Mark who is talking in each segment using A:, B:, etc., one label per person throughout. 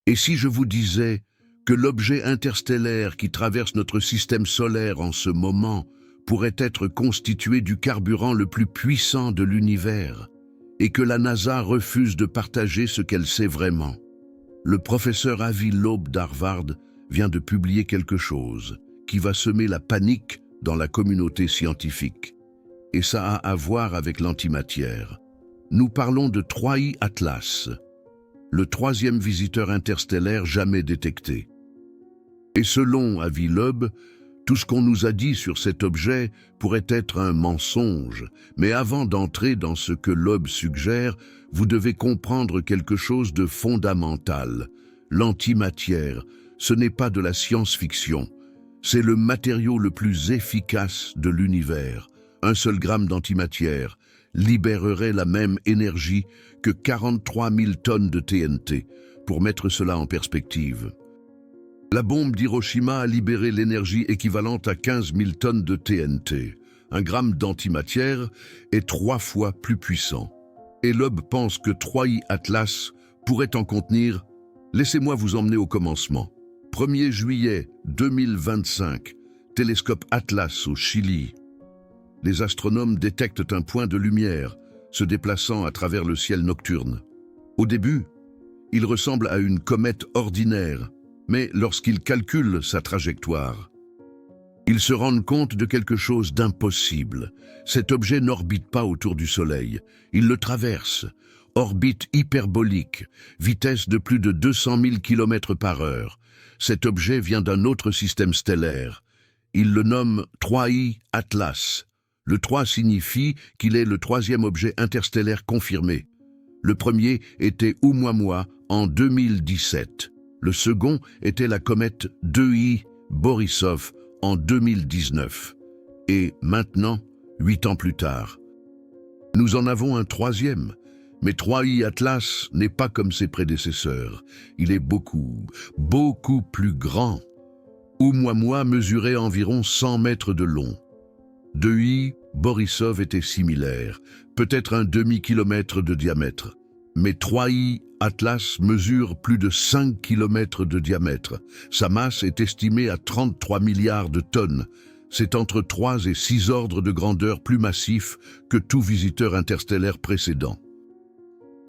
A: Et si je vous disais que l'objet interstellaire qui traverse notre système solaire en ce moment pourrait être constitué du carburant le plus puissant de l'univers, et que la NASA refuse de partager ce qu'elle sait vraiment? Le professeur Avi Loeb d'Harvard vient de publier quelque chose qui va semer la panique dans la communauté scientifique. Et ça a à voir avec l'antimatière. Nous parlons de 3I Atlas, le troisième visiteur interstellaire jamais détecté. Et selon Avi Loeb, tout ce qu'on nous a dit sur cet objet pourrait être un mensonge. Mais avant d'entrer dans ce que Loeb suggère, vous devez comprendre quelque chose de fondamental. L'antimatière, ce n'est pas de la science-fiction. C'est le matériau le plus efficace de l'univers. Un seul gramme d'antimatière libérerait la même énergie que 43 000 tonnes de TNT. Pour mettre cela en perspective, la bombe d'Hiroshima a libéré l'énergie équivalente à 15 000 tonnes de TNT. Un gramme d'antimatière est 3 fois plus puissant. Et Loeb pense que 3I Atlas pourrait en contenir. Laissez-moi vous emmener au commencement. 1er juillet 2025, télescope Atlas au Chili. Les astronomes détectent un point de lumière se déplaçant à travers le ciel nocturne. Au début, il ressemble à une comète ordinaire, mais lorsqu'ils calculent sa trajectoire, ils se rendent compte de quelque chose d'impossible. Cet objet n'orbite pas autour du Soleil, il le traverse. Orbite hyperbolique, vitesse de plus de 200 000 km par heure. Cet objet vient d'un autre système stellaire. Il le nomme 3I Atlas. Le 3 signifie qu'il est le troisième objet interstellaire confirmé. Le premier était Oumuamua en 2017. Le second était la comète 2I Borisov en 2019. Et maintenant, 8 ans plus tard, nous en avons un troisième. Mais 3I Atlas n'est pas comme ses prédécesseurs. Il est beaucoup plus grand. Oumuamua mesurait environ 100 mètres de long. 2I Borisov était similaire, peut-être un demi-kilomètre de diamètre. Mais 3I Atlas mesure plus de 5 km de diamètre. Sa masse est estimée à 33 milliards de tonnes. C'est entre 3 et 6 ordres de grandeur plus massif que tout visiteur interstellaire précédent.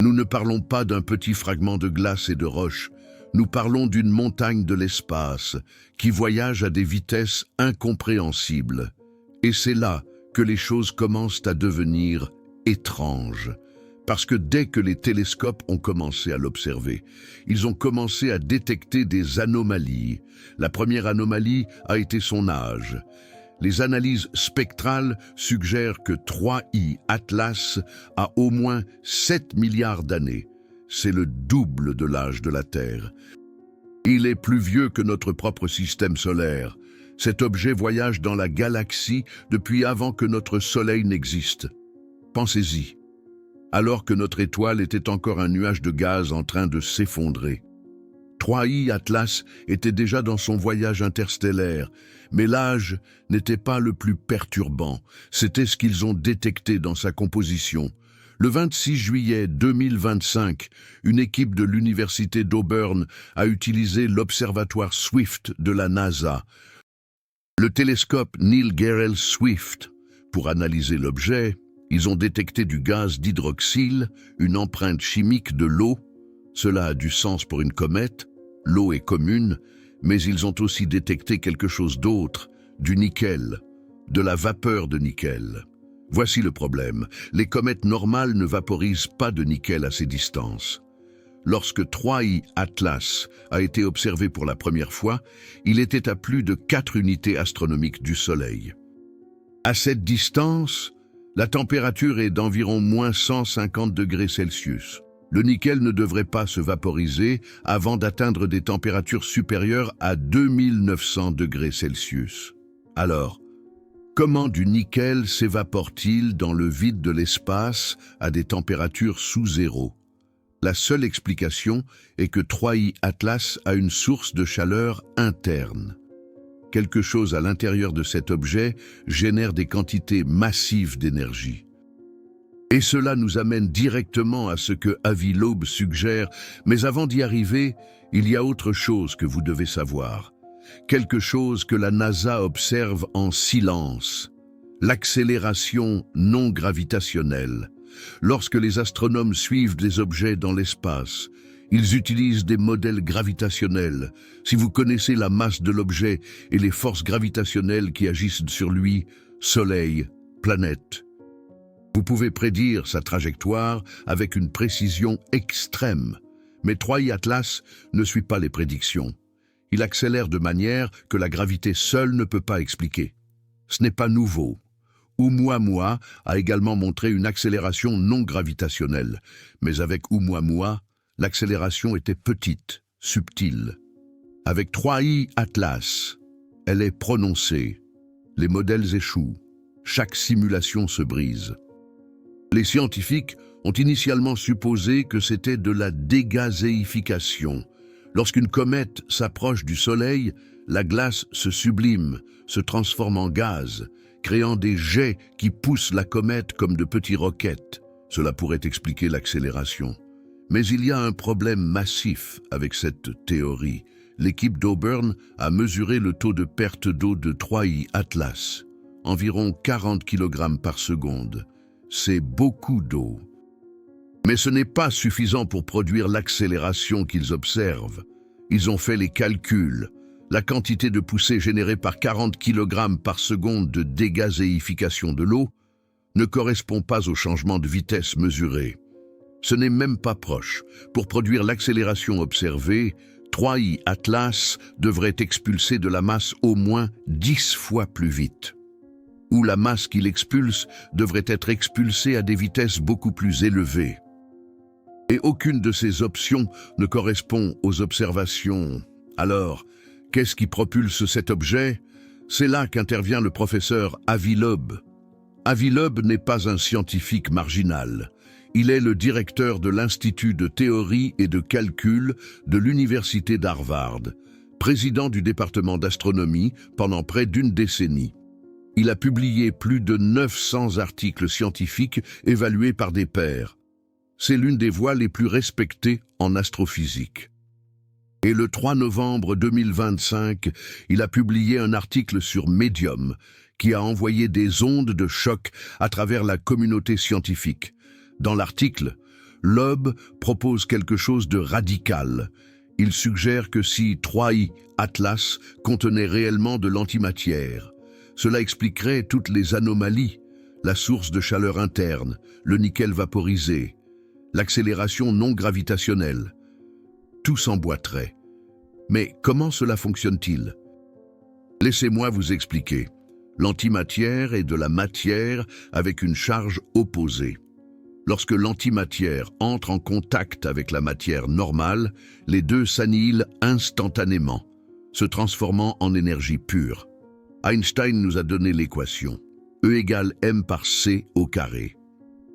A: Nous ne parlons pas d'un petit fragment de glace et de roche. Nous parlons d'une montagne de l'espace qui voyage à des vitesses incompréhensibles. Et c'est là que les choses commencent à devenir étranges. Parce que dès que les télescopes ont commencé à l'observer, ils ont commencé à détecter des anomalies. La première anomalie a été son âge. Les analyses spectrales suggèrent que 3I Atlas a au moins 7 milliards d'années. C'est le double de l'âge de la Terre. Il est plus vieux que notre propre système solaire. Cet objet voyage dans la galaxie depuis avant que notre Soleil n'existe. Pensez-y. Alors que notre étoile était encore un nuage de gaz en train de s'effondrer. 3I Atlas était déjà dans son voyage interstellaire, mais l'âge n'était pas le plus perturbant, c'était ce qu'ils ont détecté dans sa composition. Le 26 juillet 2025, une équipe de l'université d'Auburn a utilisé l'observatoire Swift de la NASA, le télescope Neil Gehrels Swift. Pour analyser l'objet, ils ont détecté du gaz d'hydroxyle, une empreinte chimique de l'eau. Cela a du sens pour une comète, l'eau est commune, mais ils ont aussi détecté quelque chose d'autre, du nickel, de la vapeur de nickel. Voici le problème, les comètes normales ne vaporisent pas de nickel à ces distances. Lorsque 3I Atlas a été observé pour la première fois, il était à plus de 4 unités astronomiques du Soleil. À cette distance, la température est d'environ moins 150 degrés Celsius. Le nickel ne devrait pas se vaporiser avant d'atteindre des températures supérieures à 2900 degrés Celsius. Alors, comment du nickel s'évapore-t-il dans le vide de l'espace à des températures sous zéro? La seule explication est que 3I Atlas a une source de chaleur interne. Quelque chose à l'intérieur de cet objet génère des quantités massives d'énergie. Et cela nous amène directement à ce que Avi Loeb suggère, mais avant d'y arriver, il y a autre chose que vous devez savoir. Quelque chose que la NASA observe en silence. L'accélération non gravitationnelle. Lorsque les astronomes suivent des objets dans l'espace, ils utilisent des modèles gravitationnels. Si vous connaissez la masse de l'objet et les forces gravitationnelles qui agissent sur lui, Soleil, planète, vous pouvez prédire sa trajectoire avec une précision extrême. Mais 3I Atlas ne suit pas les prédictions. Il accélère de manière que la gravité seule ne peut pas expliquer. Ce n'est pas nouveau. Oumuamua a également montré une accélération non gravitationnelle. Mais avec Oumuamua, l'accélération était petite, subtile. Avec 3I Atlas, elle est prononcée. Les modèles échouent. Chaque simulation se brise. Les scientifiques ont initialement supposé que c'était de la dégazéification. Lorsqu'une comète s'approche du Soleil, la glace se sublime, se transforme en gaz, créant des jets qui poussent la comète comme de petits roquettes. Cela pourrait expliquer l'accélération. Mais il y a un problème massif avec cette théorie. L'équipe d'Auburn a mesuré le taux de perte d'eau de 3I Atlas, environ 40 kg par seconde. C'est beaucoup d'eau. Mais ce n'est pas suffisant pour produire l'accélération qu'ils observent. Ils ont fait les calculs. La quantité de poussée générée par 40 kg par seconde de dégazéification de l'eau ne correspond pas au changement de vitesse mesuré. Ce n'est même pas proche. Pour produire l'accélération observée, 3I Atlas devrait expulser de la masse au moins 10 fois plus vite. Ou la masse qu'il expulse devrait être expulsée à des vitesses beaucoup plus élevées. Et aucune de ces options ne correspond aux observations. Alors, qu'est-ce qui propulse cet objet? C'est là qu'intervient le professeur Avi Loeb. Avi Loeb n'est pas un scientifique marginal. Il est le directeur de l'Institut de théorie et de calcul de l'Université d'Harvard, président du département d'astronomie pendant près d'une décennie. Il a publié plus de 900 articles scientifiques évalués par des pairs. C'est l'une des voix les plus respectées en astrophysique. Et le 3 novembre 2025, il a publié un article sur Medium qui a envoyé des ondes de choc à travers la communauté scientifique. Dans l'article, Loeb propose quelque chose de radical. Il suggère que si 3I Atlas contenait réellement de l'antimatière, cela expliquerait toutes les anomalies, la source de chaleur interne, le nickel vaporisé, l'accélération non gravitationnelle. Tout s'emboîterait. Mais comment cela fonctionne-t-il? Laissez-moi vous expliquer. L'antimatière est de la matière avec une charge opposée. Lorsque l'antimatière entre en contact avec la matière normale, les deux s'annihilent instantanément, se transformant en énergie pure. Einstein nous a donné l'équation. E égale m par c au carré.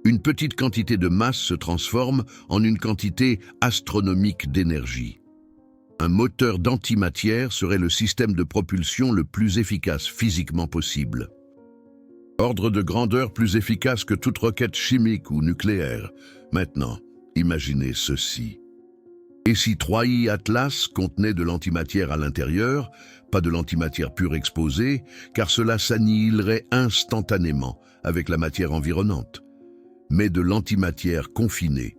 A: Une petite quantité de masse se transforme en une quantité astronomique d'énergie. Un moteur d'antimatière serait le système de propulsion le plus efficace physiquement possible. Ordre de grandeur plus efficace que toute roquette chimique ou nucléaire. Maintenant, imaginez ceci. Et si 3I Atlas contenait de l'antimatière à l'intérieur, pas de l'antimatière pure exposée, car cela s'annihilerait instantanément avec la matière environnante, mais de l'antimatière confinée,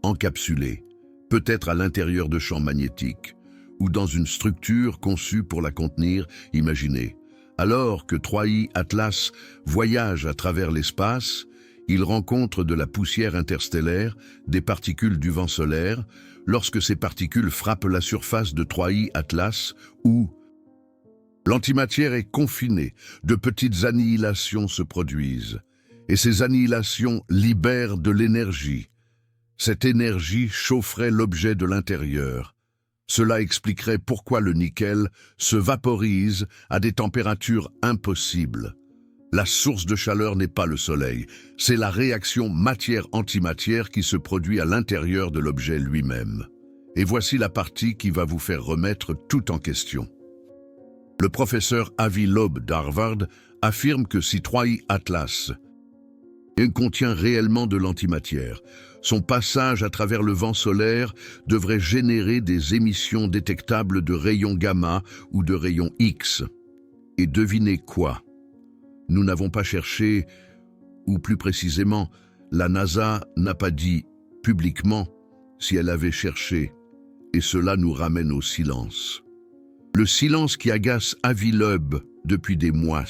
A: encapsulée, peut-être à l'intérieur de champs magnétiques, ou dans une structure conçue pour la contenir, imaginez. Alors que 3I Atlas voyage à travers l'espace, il rencontre de la poussière interstellaire, des particules du vent solaire, lorsque ces particules frappent la surface de 3I Atlas, où l'antimatière est confinée, de petites annihilations se produisent, et ces annihilations libèrent de l'énergie. Cette énergie chaufferait l'objet de l'intérieur. Cela expliquerait pourquoi le nickel se vaporise à des températures impossibles. La source de chaleur n'est pas le soleil, c'est la réaction matière-antimatière qui se produit à l'intérieur de l'objet lui-même. Et voici la partie qui va vous faire remettre tout en question. Le professeur Avi Loeb d'Harvard affirme que si 3I Atlas et contient réellement de l'antimatière. Son passage à travers le vent solaire devrait générer des émissions détectables de rayons gamma ou de rayons X. Et devinez quoi? Nous n'avons pas cherché, ou plus précisément, la NASA n'a pas dit publiquement si elle avait cherché, et cela nous ramène au silence. Le silence qui agace Avi Loeb depuis des mois,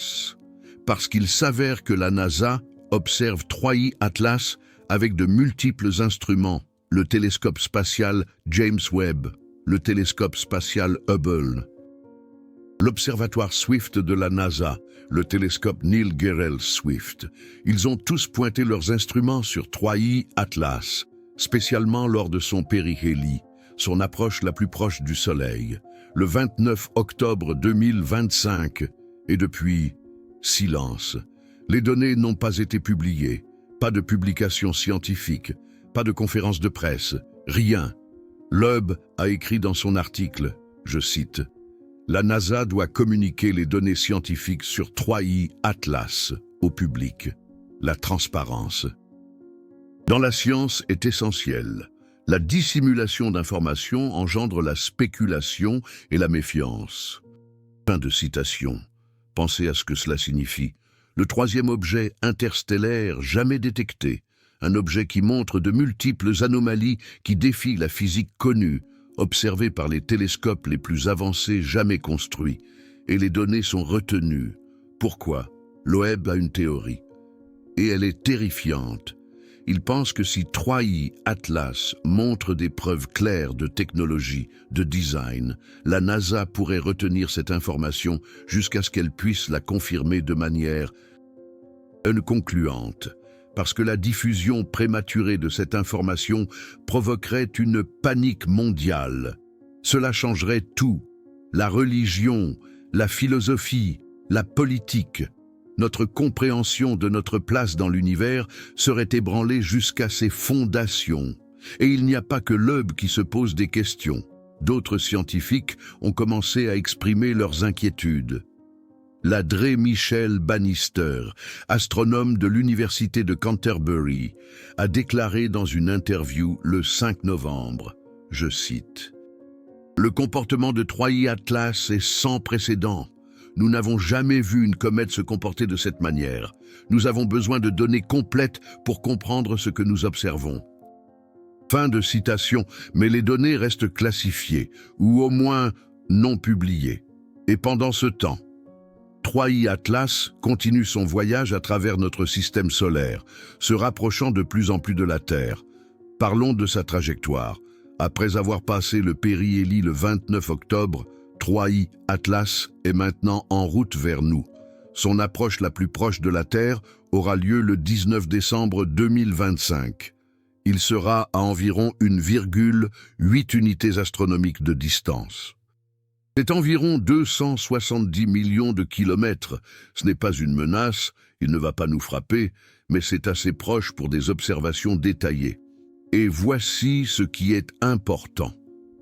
A: parce qu'il s'avère que la NASA observe 3I Atlas avec de multiples instruments, le télescope spatial James Webb, le télescope spatial Hubble, l'observatoire Swift de la NASA, le télescope Neil Gehrels Swift. Ils ont tous pointé leurs instruments sur 3I Atlas, spécialement lors de son périhélie, son approche la plus proche du Soleil, le 29 octobre 2025. Et depuis, silence. Les données n'ont pas été publiées, pas de publications scientifiques, pas de conférences de presse, rien. Loeb a écrit dans son article, je cite, « La NASA doit communiquer les données scientifiques sur 3I Atlas au public. La transparence. » Dans la science est essentielle. La dissimulation d'informations engendre la spéculation et la méfiance. Fin de citation. Pensez à ce que cela signifie. Le troisième objet interstellaire jamais détecté, un objet qui montre de multiples anomalies qui défient la physique connue, observée par les télescopes les plus avancés jamais construits, et les données sont retenues. Pourquoi? Loeb a une théorie, et elle est terrifiante. Il pense que si 3I Atlas montre des preuves claires de technologie, de design, la NASA pourrait retenir cette information jusqu'à ce qu'elle puisse la confirmer de manière concluante, parce que la diffusion prématurée de cette information provoquerait une panique mondiale. Cela changerait tout, la religion, la philosophie, la politique. Notre compréhension de notre place dans l'univers serait ébranlée jusqu'à ses fondations. Et il n'y a pas que Loeb qui se pose des questions. D'autres scientifiques ont commencé à exprimer leurs inquiétudes. L'Adré Michel Bannister, astronome de l'Université de Canterbury, a déclaré dans une interview le 5 novembre, je cite, « Le comportement de 3I Atlas est sans précédent. Nous n'avons jamais vu une comète se comporter de cette manière. Nous avons besoin de données complètes pour comprendre ce que nous observons. » Fin de citation, mais les données restent classifiées, ou au moins non publiées. Et pendant ce temps, 3I Atlas continue son voyage à travers notre système solaire, se rapprochant de plus en plus de la Terre. Parlons de sa trajectoire. Après avoir passé le périhélie le 29 octobre, 3I Atlas est maintenant en route vers nous. Son approche la plus proche de la Terre aura lieu le 19 décembre 2025. Il sera à environ 1,8 unités astronomiques de distance. C'est environ 270 millions de kilomètres. Ce n'est pas une menace, il ne va pas nous frapper, mais c'est assez proche pour des observations détaillées. Et voici ce qui est important.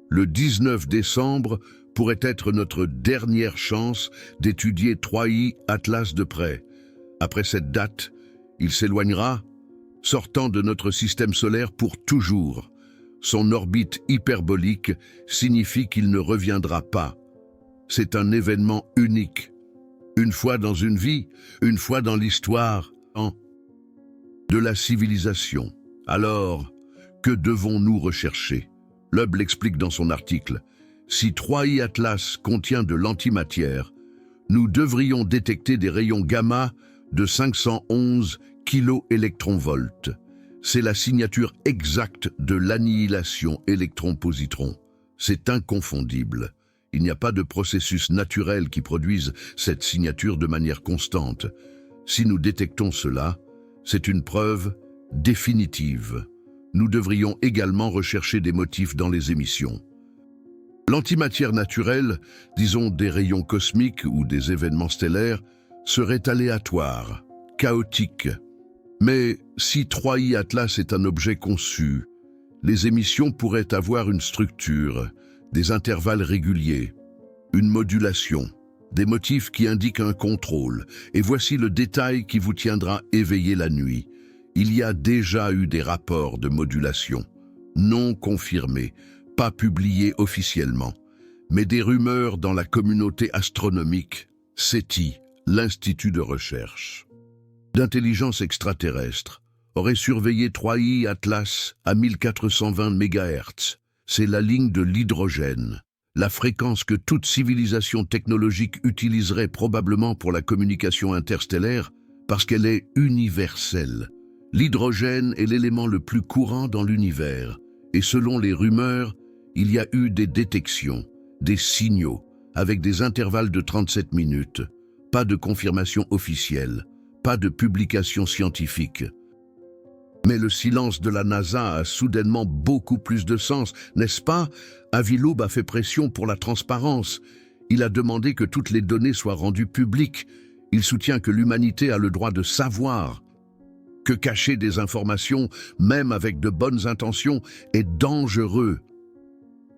A: Le 19 décembre pourrait être notre dernière chance d'étudier 3I Atlas de près. Après cette date, il s'éloignera, sortant de notre système solaire pour toujours. Son orbite hyperbolique signifie qu'il ne reviendra pas. C'est un événement unique. Une fois dans une vie, une fois dans l'histoire de la civilisation. Alors, que devons-nous rechercher? Loeb l'explique dans son article. Si 3I Atlas contient de l'antimatière, nous devrions détecter des rayons gamma de 511 kV. C'est la signature exacte de l'annihilation électron-positron. C'est inconfondible. Il n'y a pas de processus naturel qui produise cette signature de manière constante. Si nous détectons cela, c'est une preuve définitive. Nous devrions également rechercher des motifs dans les émissions. L'antimatière naturelle, disons des rayons cosmiques ou des événements stellaires, serait aléatoire, chaotique. Mais si 3I Atlas est un objet conçu, les émissions pourraient avoir une structure, des intervalles réguliers, une modulation, des motifs qui indiquent un contrôle. Et voici le détail qui vous tiendra éveillé la nuit. Il y a déjà eu des rapports de modulation, non confirmés, pas publiés officiellement, mais des rumeurs dans la communauté astronomique, SETI, l'Institut de recherche d'intelligence extraterrestre, aurait surveillé 3I Atlas à 1420 MHz. C'est la ligne de l'hydrogène, la fréquence que toute civilisation technologique utiliserait probablement pour la communication interstellaire parce qu'elle est universelle. L'hydrogène est l'élément le plus courant dans l'univers et selon les rumeurs, il y a eu des détections, des signaux avec des intervalles de 37 minutes. Pas de confirmation officielle, pas de publication scientifique. Mais le silence de la NASA a soudainement beaucoup plus de sens, n'est-ce pas? Avi Loeb a fait pression pour la transparence. Il a demandé que toutes les données soient rendues publiques. Il soutient que l'humanité a le droit de savoir. Que cacher des informations, même avec de bonnes intentions, est dangereux.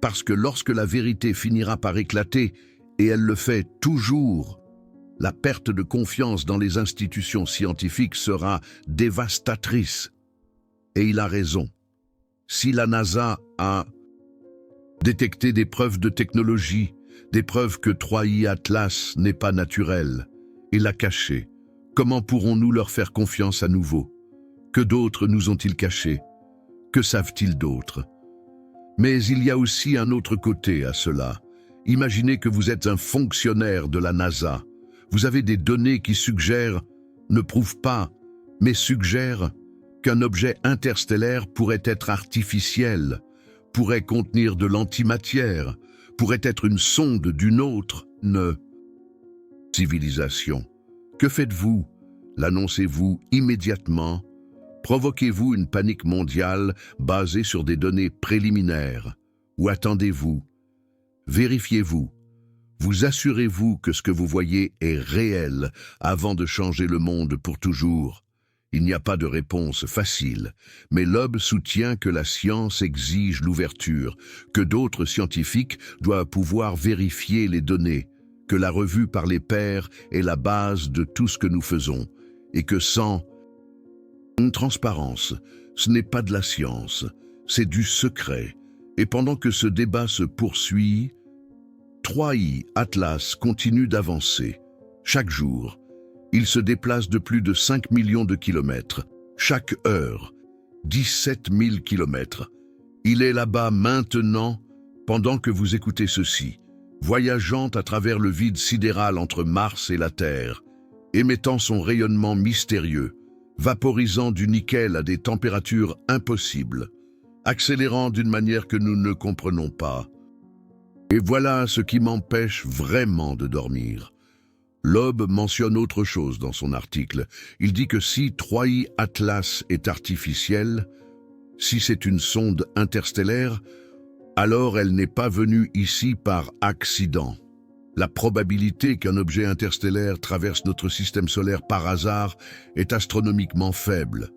A: Parce que lorsque la vérité finira par éclater, et elle le fait toujours, la perte de confiance dans les institutions scientifiques sera dévastatrice. Et il a raison. Si la NASA a détecté des preuves de technologie, des preuves que 3I Atlas n'est pas naturel, et l'a caché, comment pourrons-nous leur faire confiance à nouveau? Que d'autres nous ont-ils cachés? Que savent-ils d'autres? Mais il y a aussi un autre côté à cela. Imaginez que vous êtes un fonctionnaire de la NASA. Vous avez des données qui suggèrent, ne prouvent pas, mais suggèrent qu'un objet interstellaire pourrait être artificiel, pourrait contenir de l'antimatière, pourrait être une sonde d'une autre civilisation. Que faites-vous? L'annoncez-vous immédiatement? Provoquez-vous une panique mondiale basée sur des données préliminaires? Ou attendez-vous? Vérifiez-vous? Vous assurez-vous que ce que vous voyez est réel avant de changer le monde pour toujours? Il n'y a pas de réponse facile, mais Loeb soutient que la science exige l'ouverture, que d'autres scientifiques doivent pouvoir vérifier les données, que la revue par les pairs est la base de tout ce que nous faisons, et que sans une transparence, ce n'est pas de la science, c'est du secret. Et pendant que ce débat se poursuit, 3I Atlas continue d'avancer. Chaque jour, il se déplace de plus de 5 millions de kilomètres. Chaque heure, 17 000 kilomètres. Il est là-bas maintenant, pendant que vous écoutez ceci, voyageant à travers le vide sidéral entre Mars et la Terre, émettant son rayonnement mystérieux, vaporisant du nickel à des températures impossibles, accélérant d'une manière que nous ne comprenons pas. Et voilà ce qui m'empêche vraiment de dormir. Loeb mentionne autre chose dans son article. Il dit que si 3I Atlas est artificielle, si c'est une sonde interstellaire, alors elle n'est pas venue ici par accident. La probabilité qu'un objet interstellaire traverse notre système solaire par hasard est astronomiquement faible.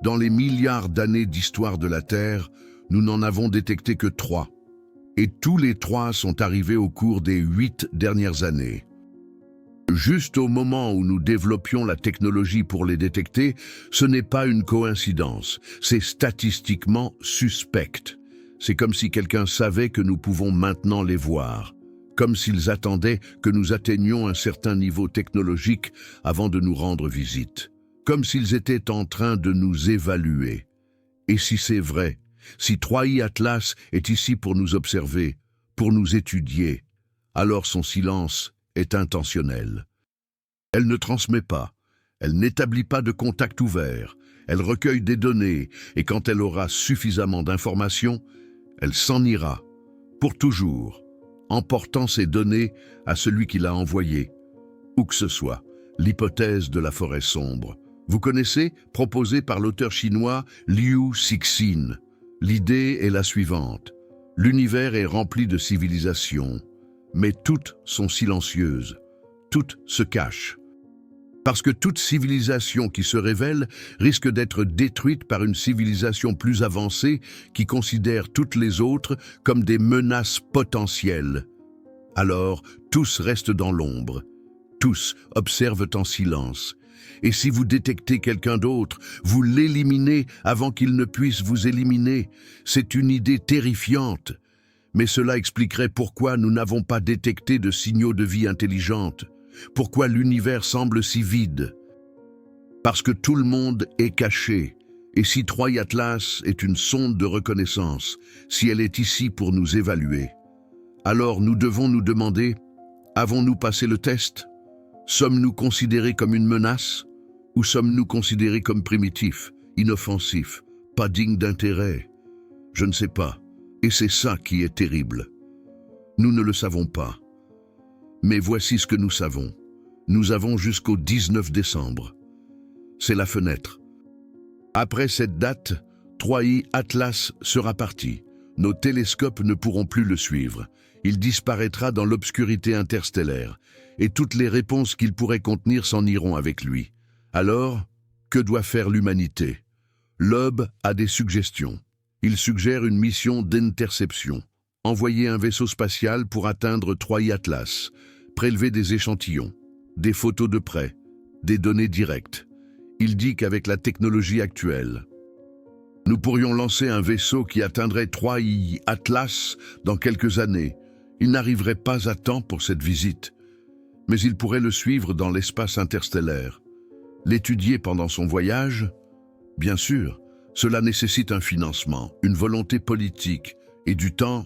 A: Dans les milliards d'années d'histoire de la Terre, nous n'en avons détecté que 3. Et tous les 3 sont arrivés au cours des 8 dernières années. Juste au moment où nous développions la technologie pour les détecter, ce n'est pas une coïncidence, c'est statistiquement suspect. C'est comme si quelqu'un savait que nous pouvons maintenant les voir, comme s'ils attendaient que nous atteignions un certain niveau technologique avant de nous rendre visite, comme s'ils étaient en train de nous évaluer. Et si c'est vrai, si 3I Atlas est ici pour nous observer, pour nous étudier, alors son silence est intentionnelle. Elle ne transmet pas, elle n'établit pas de contact ouvert, elle recueille des données et quand elle aura suffisamment d'informations, elle s'en ira, pour toujours, emportant ces données à celui qui l'a envoyé. Où que ce soit, l'hypothèse de la forêt sombre. Vous connaissez, proposée par l'auteur chinois Liu Cixin. L'idée est la suivante. L'univers est rempli de civilisations. Mais toutes sont silencieuses, toutes se cachent. Parce que toute civilisation qui se révèle risque d'être détruite par une civilisation plus avancée qui considère toutes les autres comme des menaces potentielles. Alors, tous restent dans l'ombre, tous observent en silence, Et si vous détectez quelqu'un d'autre, vous l'éliminez avant qu'il ne puisse vous éliminer. C'est une idée terrifiante. Mais cela expliquerait pourquoi nous n'avons pas détecté de signaux de vie intelligente, pourquoi l'univers semble si vide. Parce que tout le monde est caché. Et si Troy Atlas est une sonde de reconnaissance, si elle est ici pour nous évaluer, alors nous devons nous demander, avons-nous passé le test? Sommes-nous considérés comme une menace? Ou sommes-nous considérés comme primitifs, inoffensifs, pas dignes d'intérêt? Je ne sais pas. Et c'est ça qui est terrible. Nous ne le savons pas. Mais voici ce que nous savons. Nous avons jusqu'au 19 décembre. C'est la fenêtre. Après cette date, Troy Atlas sera parti. Nos télescopes ne pourront plus le suivre. Il disparaîtra dans l'obscurité interstellaire, et toutes les réponses qu'il pourrait contenir s'en iront avec lui. Alors, que doit faire l'humanité? Loeb a des suggestions. Il suggère une mission d'interception. Envoyer un vaisseau spatial pour atteindre Troy Atlas, prélever des échantillons, des photos de près, des données directes. Il dit qu'avec la technologie actuelle, nous pourrions lancer un vaisseau qui atteindrait Troy Atlas dans quelques années. Il n'arriverait pas à temps pour cette visite, mais il pourrait le suivre dans l'espace interstellaire. L'étudier pendant son voyage? Bien sûr, cela nécessite un financement, une volonté politique et du temps,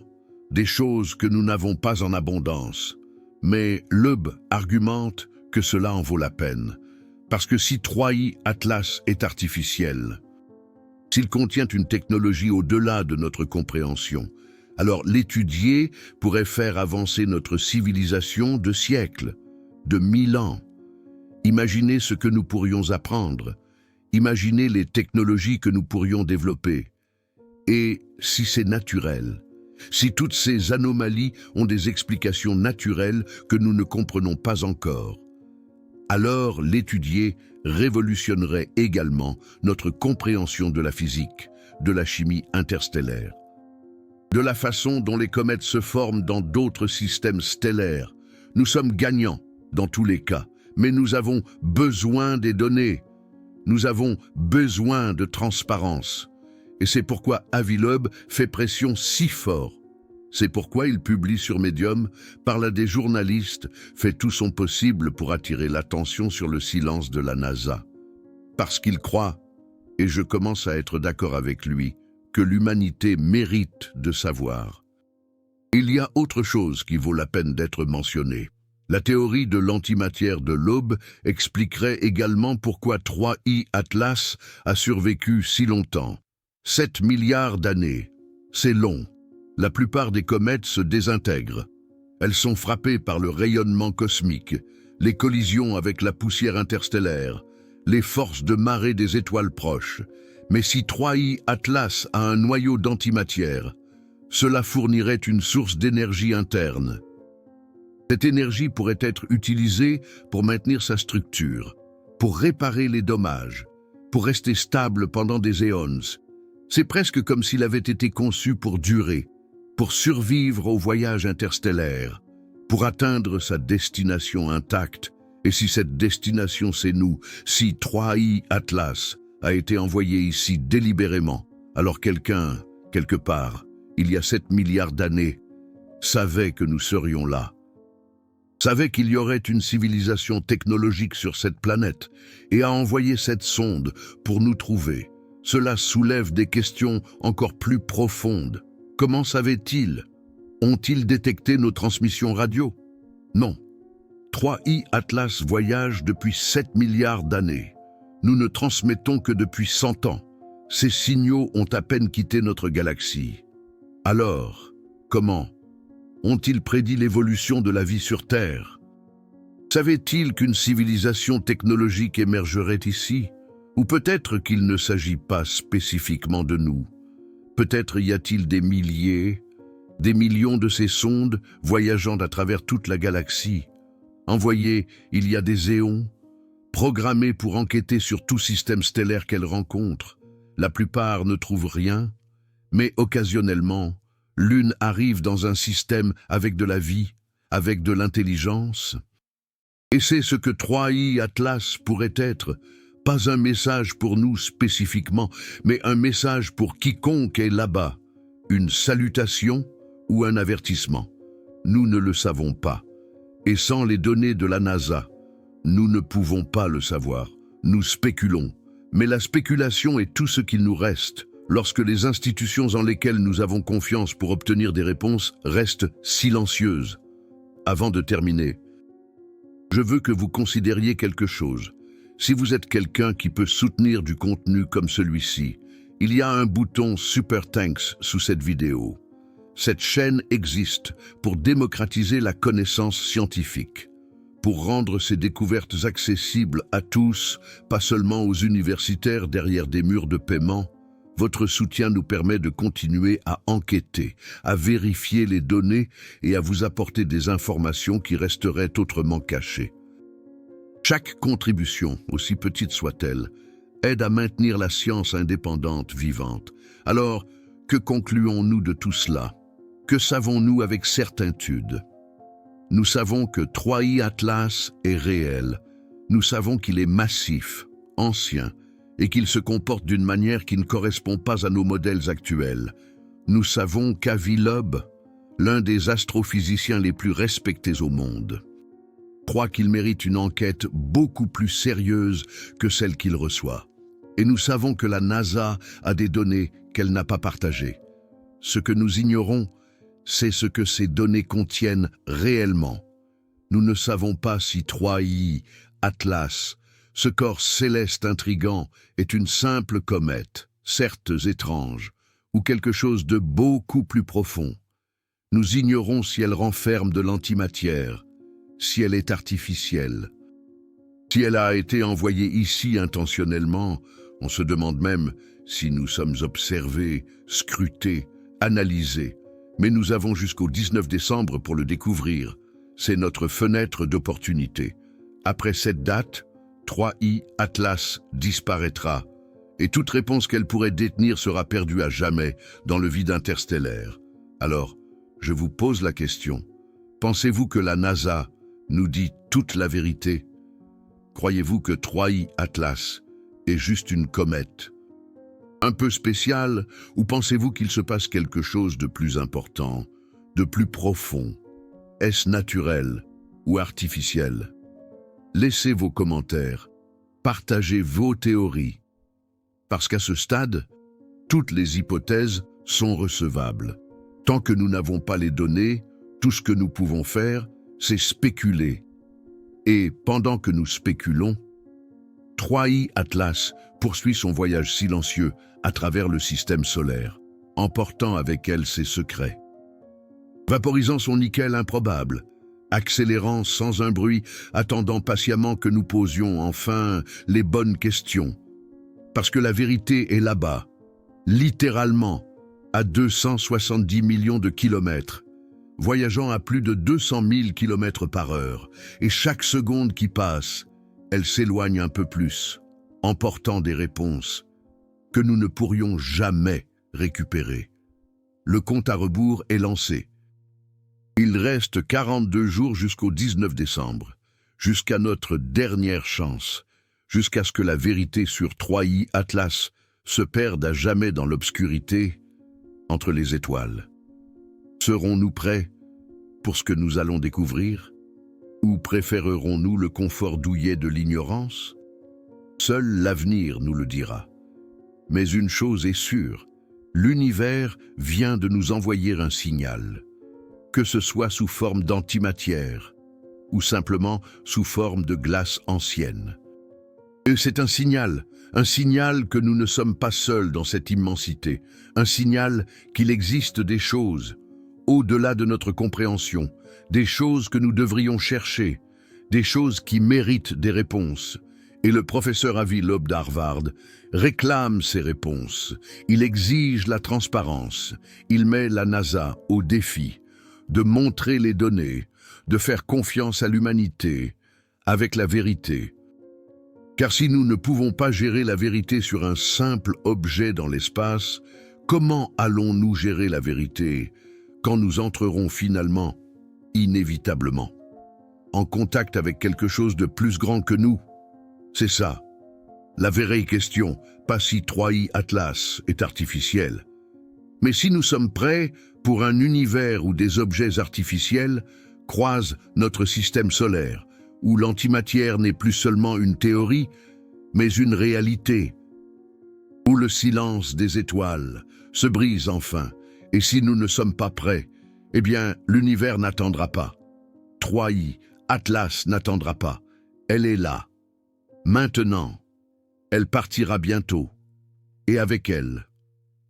A: des choses que nous n'avons pas en abondance. Mais Loeb argumente que cela en vaut la peine, parce que si Troy Atlas est artificiel, s'il contient une technologie au-delà de notre compréhension, alors l'étudier pourrait faire avancer notre civilisation de siècles, de 1000 ans. Imaginez ce que nous pourrions apprendre, imaginez les technologies que nous pourrions développer. Et si c'est naturel, si toutes ces anomalies ont des explications naturelles que nous ne comprenons pas encore, alors l'étudier révolutionnerait également notre compréhension de la physique, de la chimie interstellaire, de la façon dont les comètes se forment dans d'autres systèmes stellaires. Nous sommes gagnants dans tous les cas, mais nous avons besoin des données. Nous avons besoin de transparence. Et c'est pourquoi Avi Loeb fait pression si fort. C'est pourquoi il publie sur Medium, parle à des journalistes, fait tout son possible pour attirer l'attention sur le silence de la NASA. Parce qu'il croit, et je commence à être d'accord avec lui, que l'humanité mérite de savoir. Il y a autre chose qui vaut la peine d'être mentionnée. La théorie de l'antimatière de Loeb expliquerait également pourquoi Troy Atlas a survécu si longtemps. 7 milliards d'années, c'est long. La plupart des comètes se désintègrent. Elles sont frappées par le rayonnement cosmique, les collisions avec la poussière interstellaire, les forces de marée des étoiles proches. Mais si Troy Atlas a un noyau d'antimatière, cela fournirait une source d'énergie interne. Cette énergie pourrait être utilisée pour maintenir sa structure, pour réparer les dommages, pour rester stable pendant des éons. C'est presque comme s'il avait été conçu pour durer, pour survivre au voyage interstellaire, pour atteindre sa destination intacte. Et si cette destination c'est nous, si Troy Atlas a été envoyé ici délibérément, alors quelqu'un, quelque part, il y a 7 milliards d'années, savait que nous serions là, savait qu'il y aurait une civilisation technologique sur cette planète et a envoyé cette sonde pour nous trouver. Cela soulève des questions encore plus profondes. Comment savaient-ils? Ont-ils détecté nos transmissions radio? Non. Troy Atlas voyage depuis 7 milliards d'années. Nous ne transmettons que depuis 100 ans. Ces signaux ont à peine quitté notre galaxie. Alors, comment ont-ils prédit l'évolution de la vie sur Terre? Savaient-ils qu'une civilisation technologique émergerait ici? Ou peut-être qu'il ne s'agit pas spécifiquement de nous. Peut-être y a-t-il des milliers, des millions de ces sondes voyageant à travers toute la galaxie, envoyées il y a des éons, programmées pour enquêter sur tout système stellaire qu'elles rencontrent. La plupart ne trouvent rien, mais occasionnellement, l'une arrive dans un système avec de la vie, avec de l'intelligence. Et c'est ce que 3i Atlas pourrait être, pas un message pour nous spécifiquement, mais un message pour quiconque est là-bas, une salutation ou un avertissement. Nous ne le savons pas. Et sans les données de la NASA, nous ne pouvons pas le savoir. Nous spéculons. Mais la spéculation est tout ce qu'il nous reste lorsque les institutions en lesquelles nous avons confiance pour obtenir des réponses restent silencieuses. Avant de terminer, je veux que vous considériez quelque chose. Si vous êtes quelqu'un qui peut soutenir du contenu comme celui-ci, il y a un bouton Super Thanks sous cette vidéo. Cette chaîne existe pour démocratiser la connaissance scientifique, pour rendre ces découvertes accessibles à tous, pas seulement aux universitaires derrière des murs de paiement. Votre soutien nous permet de continuer à enquêter, à vérifier les données et à vous apporter des informations qui resteraient autrement cachées. Chaque contribution, aussi petite soit-elle, aide à maintenir la science indépendante vivante. Alors, que concluons-nous de tout cela? Que savons-nous avec certitude? Nous savons que 3i Atlas est réel. Nous savons qu'il est massif, ancien, et qu'il se comporte d'une manière qui ne correspond pas à nos modèles actuels. Nous savons qu'Avi Loeb, l'un des astrophysiciens les plus respectés au monde, croit qu'il mérite une enquête beaucoup plus sérieuse que celle qu'il reçoit. Et nous savons que la NASA a des données qu'elle n'a pas partagées. Ce que nous ignorons, c'est ce que ces données contiennent réellement. Nous ne savons pas si 3i Atlas, ce corps céleste intrigant, est une simple comète, certes étrange, ou quelque chose de beaucoup plus profond. Nous ignorons si elle renferme de l'antimatière, si elle est artificielle. Si elle a été envoyée ici intentionnellement, on se demande même si nous sommes observés, scrutés, analysés. Mais nous avons jusqu'au 19 décembre pour le découvrir. C'est notre fenêtre d'opportunité. Après cette date, 3i Atlas disparaîtra, et toute réponse qu'elle pourrait détenir sera perdue à jamais dans le vide interstellaire. Alors, je vous pose la question. Pensez-vous que la NASA nous dit toute la vérité? Croyez-vous que 3i Atlas est juste une comète un peu spéciale, ou pensez-vous qu'il se passe quelque chose de plus important, de plus profond? Est-ce naturel ou artificiel? Laissez vos commentaires, partagez vos théories, parce qu'à ce stade, toutes les hypothèses sont recevables. Tant que nous n'avons pas les données, tout ce que nous pouvons faire, c'est spéculer. Et pendant que nous spéculons, 3i Atlas poursuit son voyage silencieux à travers le système solaire, emportant avec elle ses secrets. Vaporisant son nickel improbable, accélérant sans un bruit, attendant patiemment que nous posions enfin les bonnes questions. Parce que la vérité est là-bas, littéralement, à 270 millions de kilomètres, voyageant à plus de 200 000 kilomètres par heure, et chaque seconde qui passe, elle s'éloigne un peu plus, emportant des réponses que nous ne pourrions jamais récupérer. Le compte à rebours est lancé. Il reste 42 jours jusqu'au 19 décembre, jusqu'à notre dernière chance, jusqu'à ce que la vérité sur 3i Atlas se perde à jamais dans l'obscurité entre les étoiles. Serons-nous prêts pour ce que nous allons découvrir? Ou préférerons-nous le confort douillet de l'ignorance? Seul l'avenir nous le dira. Mais une chose est sûre, l'univers vient de nous envoyer un signal. Que ce soit sous forme d'antimatière ou simplement sous forme de glace ancienne. Et c'est un signal que nous ne sommes pas seuls dans cette immensité, un signal qu'il existe des choses, au-delà de notre compréhension, des choses que nous devrions chercher, des choses qui méritent des réponses. Et le professeur Avi Loeb d'Harvard réclame ces réponses, il exige la transparence, il met la NASA au défi de montrer les données, de faire confiance à l'humanité, avec la vérité. Car si nous ne pouvons pas gérer la vérité sur un simple objet dans l'espace, comment allons-nous gérer la vérité quand nous entrerons finalement, inévitablement? en contact avec quelque chose de plus grand que nous. C'est ça. La vraie question, pas si 3i Atlas est artificiel. Mais si nous sommes prêts pour un univers où des objets artificiels croisent notre système solaire, où l'antimatière n'est plus seulement une théorie, mais une réalité, où le silence des étoiles se brise enfin, et si nous ne sommes pas prêts, eh bien, l'univers n'attendra pas. 3i, Atlas n'attendra pas. Elle est là. Maintenant. Elle partira bientôt. Et avec elle,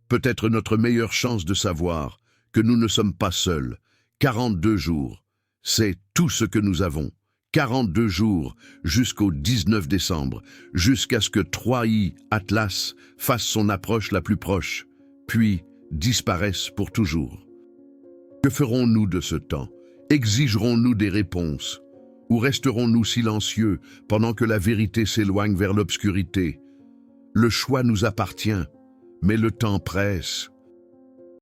A: peut-être notre meilleure chance de savoir que nous ne sommes pas seuls. 42 jours, c'est tout ce que nous avons. 42 jours jusqu'au 19 décembre, jusqu'à ce que 3i Atlas fasse son approche la plus proche, puis disparaisse pour toujours. Que ferons-nous de ce temps? Exigerons-nous des réponses? Ou resterons-nous silencieux pendant que la vérité s'éloigne vers l'obscurité? Le choix nous appartient, mais le temps presse.